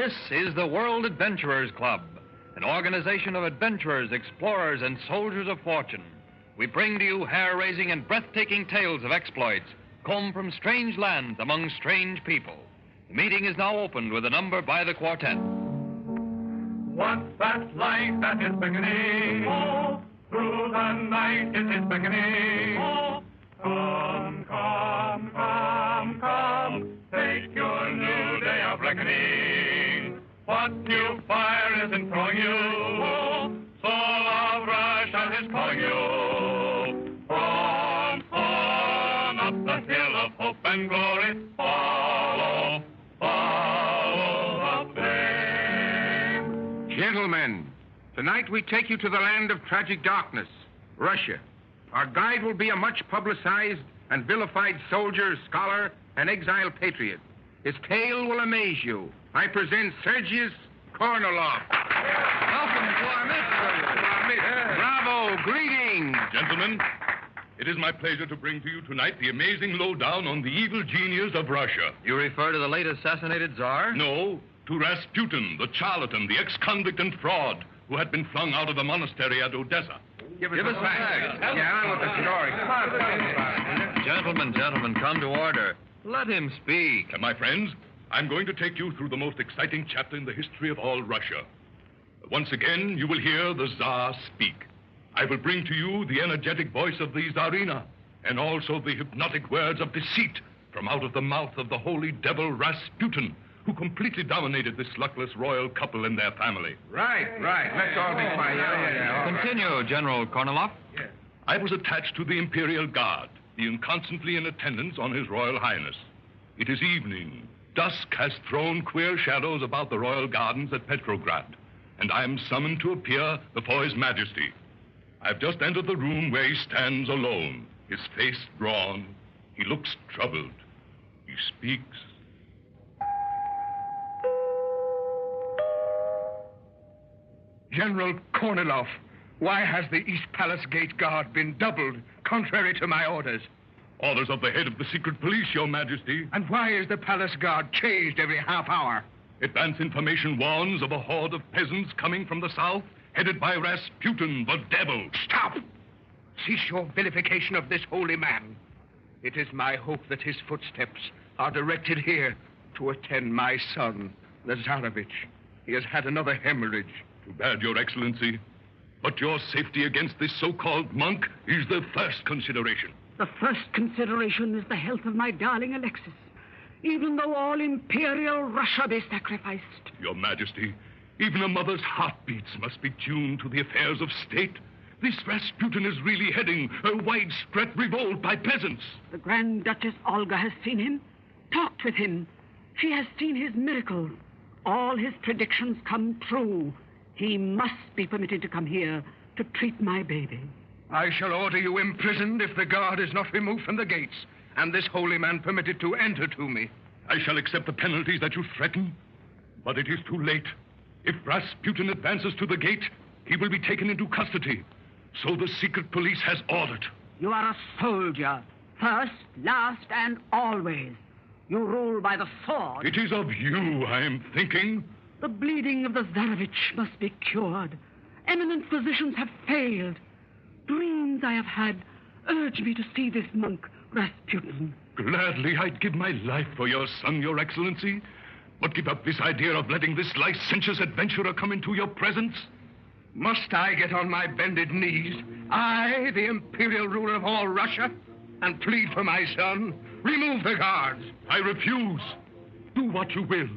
This is the World Adventurers Club, an organization of adventurers, explorers, and soldiers of fortune. We bring to you hair-raising and breathtaking tales of exploits, come from strange lands among strange people. The meeting is now opened with a number by the quartet. What's that light that is beckoning? Oh, through the night it is beckoning. Oh, come, come, come, come, take your new day of reckoning. What new fire isn't throwing you? Oh, soul of Russia is calling you. From on up the hill of hope and glory, follow, follow the flame. Gentlemen, tonight we take you to the land of tragic darkness, Russia. Our guide will be a much publicized and vilified soldier, scholar, and exiled patriot. His tale will amaze you. I present Sergius Kornilov. Welcome to our midst. Bravo, greetings. Gentlemen, it is my pleasure to bring to you tonight the amazing lowdown on the evil genius of Russia. You refer to the late assassinated Tsar? No, to Rasputin, the charlatan, the ex-convict and fraud who had been flung out of the monastery at Odessa. Give us back. Yeah, on with the story. Come on, tell us about it. Gentlemen, come to order. Let him speak. And my friends, I'm going to take you through the most exciting chapter in the history of all Russia. Once again, you will hear the Tsar speak. I will bring to you the energetic voice of the Tsarina, and also the hypnotic words of deceit from out of the mouth of the holy devil Rasputin, who completely dominated this luckless royal couple and their family. Right. Let's all be quiet. Yeah. Continue, General Kornilov. Yes. I was attached to the Imperial Guard, being constantly in attendance on His Royal Highness. It is evening. Dusk has thrown queer shadows about the royal gardens at Petrograd, and I am summoned to appear before His Majesty. I've just entered the room where he stands alone, his face drawn. He looks troubled. He speaks. General Kornilov, why has the East Palace Gate Guard been doubled, contrary to my orders? Orders of the head of the secret police, Your Majesty. And why is the Palace Guard changed every half hour? Advance information warns of a horde of peasants coming from the south, headed by Rasputin, the devil. Stop! Cease your vilification of this holy man. It is my hope that his footsteps are directed here to attend my son, the Tsarevich. He has had another hemorrhage. Too bad, Your Excellency. But your safety against this so-called monk is the first consideration. The first consideration is the health of my darling Alexis, even though all imperial Russia be sacrificed. Your Majesty, even a mother's heartbeats must be tuned to the affairs of state. This Rasputin is really heading a widespread revolt by peasants. The Grand Duchess Olga has seen him, talked with him. She has seen his miracles. All his predictions come true. He must be permitted to come here to treat my baby. I shall order you imprisoned if the guard is not removed from the gates, and this holy man permitted to enter to me. I shall accept the penalties that you threaten, but it is too late. If Rasputin advances to the gate, he will be taken into custody. So the secret police has ordered. You are a soldier, first, last, and always. You rule by the sword. It is of you I am thinking. The bleeding of the Tsarevich must be cured. Eminent physicians have failed. Dreams I have had urge me to see this monk, Rasputin. Gladly, I'd give my life for your son, Your Excellency. But give up this idea of letting this licentious adventurer come into your presence. Must I get on my bended knees, I, the imperial ruler of all Russia, and plead for my son? Remove the guards. I refuse. Do what you will.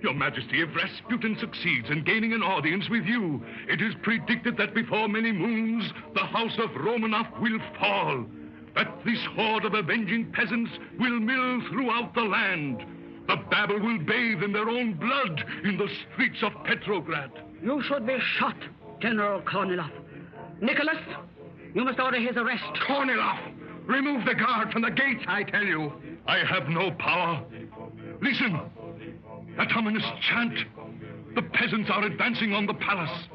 Your Majesty, if Rasputin succeeds in gaining an audience with you, it is predicted that before many moons, the house of Romanov will fall. That this horde of avenging peasants will mill throughout the land. The Babel will bathe in their own blood in the streets of Petrograd. You should be shot, General Kornilov. Nicholas, you must order his arrest. Kornilov, remove the guard from the gates, I tell you. I have no power. Listen, that ominous chant. The peasants are advancing on the palace.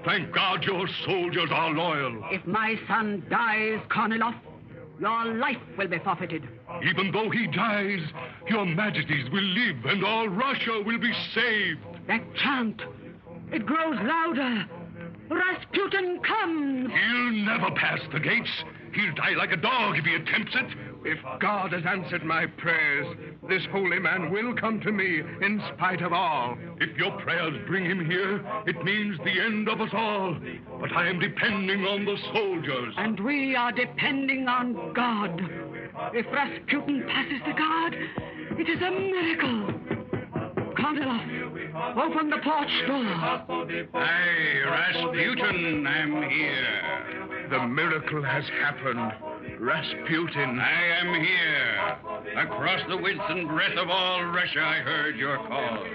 Thank God your soldiers are loyal. If my son dies, Kornilov, your life will be forfeited. Even though he dies, your majesties will live and all Russia will be saved. That chant, it grows louder. Rasputin comes. He'll never pass the gates. He'll die like a dog if he attempts it. If God has answered my prayers, this holy man will come to me in spite of all. If your prayers bring him here, it means the end of us all. But I am depending on the soldiers. And we are depending on God. If Rasputin passes the guard, it is a miracle. Kornilov, open the porch door. I, Rasputin, am here. The miracle has happened. Rasputin. I am here. Across the width and breadth of all Russia, I heard your call.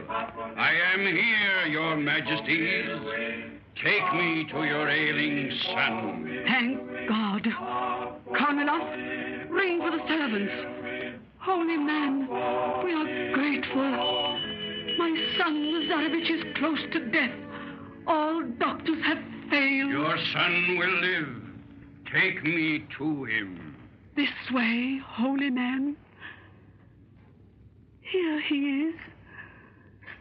I am here, your majesties. Take me to your ailing son. Thank God. Kornilov, ring for the servants. Holy man, we are grateful. My son, the Tsarevich, is close to death. All doctors have failed. Your son will live. Take me to him. This way, holy man. Here he is.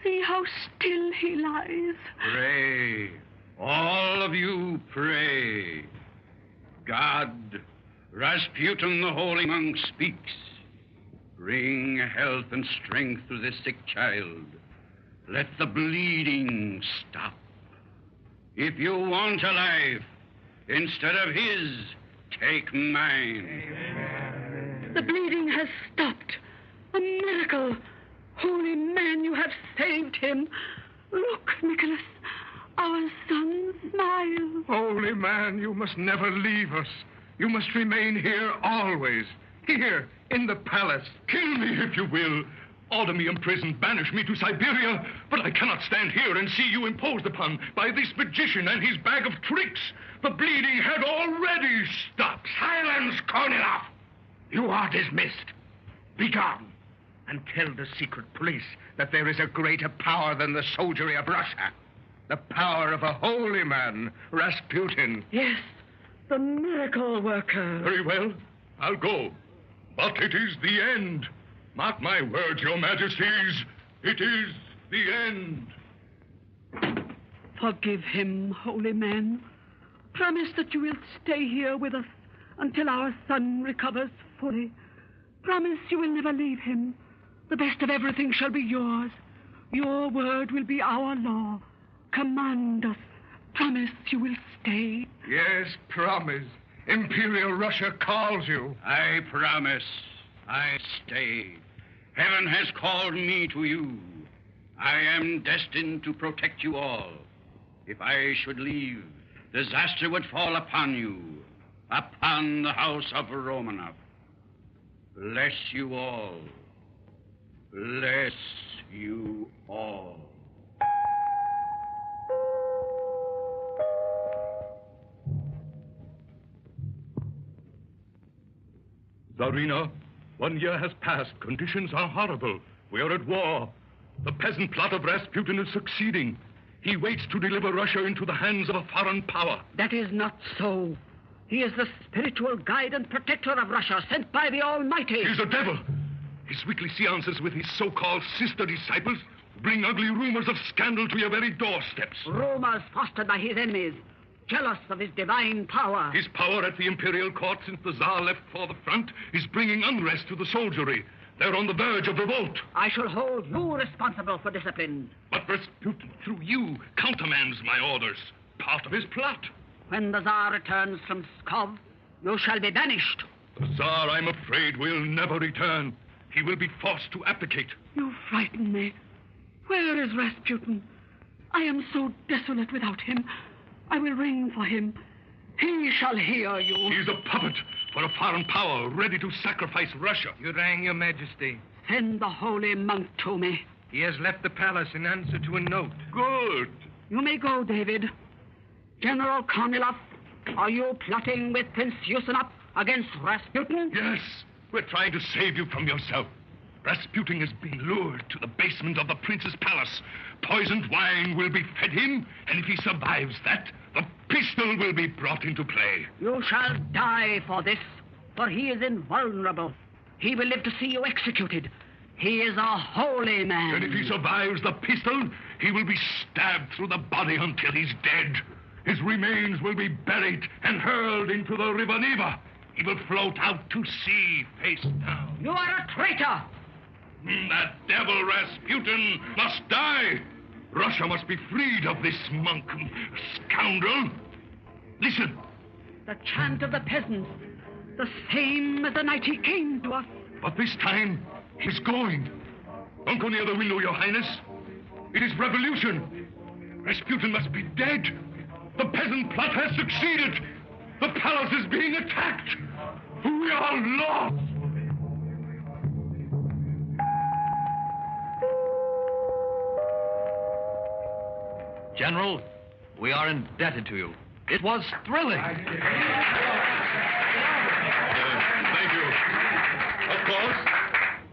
See how still he lies. Pray. All of you pray. God, Rasputin, the holy monk, speaks. Bring health and strength to this sick child. Let the bleeding stop. If you want a life, instead of his, take mine. The bleeding has stopped. A miracle. Holy man, you have saved him. Look, Nicholas, our son smiles. Holy man, you must never leave us. You must remain here always. Here, in the palace. Kill me if you will. Order me imprisoned, banish me to Siberia. But I cannot stand here and see you imposed upon by this magician and his bag of tricks. The bleeding had already stopped. Silence, Kornilov! You are dismissed. Be gone, and tell the secret police that there is a greater power than the soldiery of Russia. The power of a holy man, Rasputin. Yes, the miracle worker. Very well, I'll go. But it is the end. Mark my words, your majesties. It is the end. Forgive him, holy man. Promise that you will stay here with us until our son recovers fully. Promise you will never leave him. The best of everything shall be yours. Your word will be our law. Command us. Promise you will stay. Yes, promise. Imperial Russia calls you. I promise. I stay. Heaven has called me to you. I am destined to protect you all. If I should leave, disaster would fall upon you, upon the house of Romanov. Bless you all. Bless you all. Tsarina, 1 year has passed. Conditions are horrible. We are at war. The peasant plot of Rasputin is succeeding. He waits to deliver Russia into the hands of a foreign power. That is not so. He is the spiritual guide and protector of Russia, sent by the Almighty. He's a devil. His weekly seances with his so-called sister disciples bring ugly rumors of scandal to your very doorsteps. Rumors fostered by his enemies, jealous of his divine power. His power at the imperial court since the Tsar left for the front is bringing unrest to the soldiery. They're on the verge of revolt. I shall hold you responsible for discipline. But Rasputin, through you, countermands my orders. Part of his plot. When the Tsar returns from Pskov, you shall be banished. The Tsar, I'm afraid, will never return. He will be forced to abdicate. You frighten me. Where is Rasputin? I am so desolate without him. I will ring for him. He shall hear you. He's a puppet for a foreign power ready to sacrifice Russia. You rang, Your Majesty. Send the holy monk to me. He has left the palace in answer to a note. Good. You may go, David. General Kornilov, are you plotting with Prince Yusinov against Rasputin? Yes. We're trying to save you from yourself. Rasputin has been lured to the basement of the prince's palace. Poisoned wine will be fed him, and if he survives that, the pistol will be brought into play. You shall die for this, for he is invulnerable. He will live to see you executed. He is a holy man. And if he survives the pistol, he will be stabbed through the body until he's dead. His remains will be buried and hurled into the River Neva. He will float out to sea, face down. You are a traitor! That devil Rasputin must die. Russia must be freed of this monk, scoundrel. Listen. The chant of the peasants, the same as the night he came to us. But this time, he's going. Don't go near the window, Your Highness. It is revolution. Rasputin must be dead. The peasant plot has succeeded. The palace is being attacked. We are lost. General, we are indebted to you. It was thrilling. Thank you. Of course,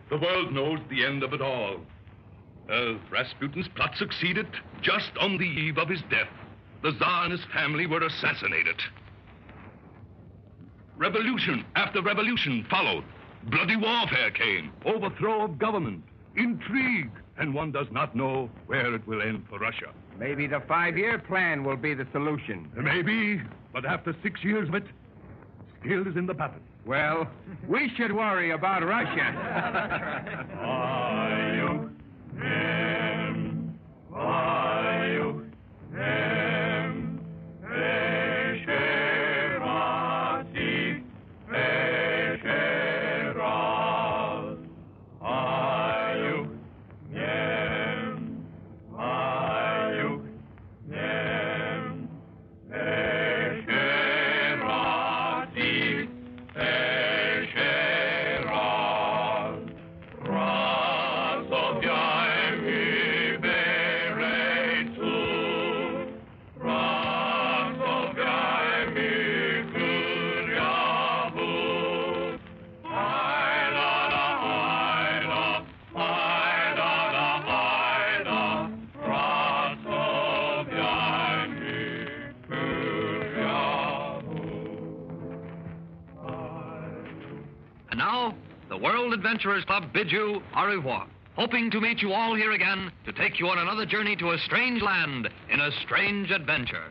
the world knows the end of it all. Rasputin's plot succeeded just on the eve of his death. The Tsar and his family were assassinated. Revolution after revolution followed. Bloody warfare came. Overthrow of government. Intrigue. And one does not know where it will end for Russia. Maybe the 5-year plan will be the solution. Maybe, but after 6 years of it, skill is in the battle. Well, we should worry about Russia. And now, the World Adventurers Club bids you au revoir, hoping to meet you all here again to take you on another journey to a strange land in a strange adventure.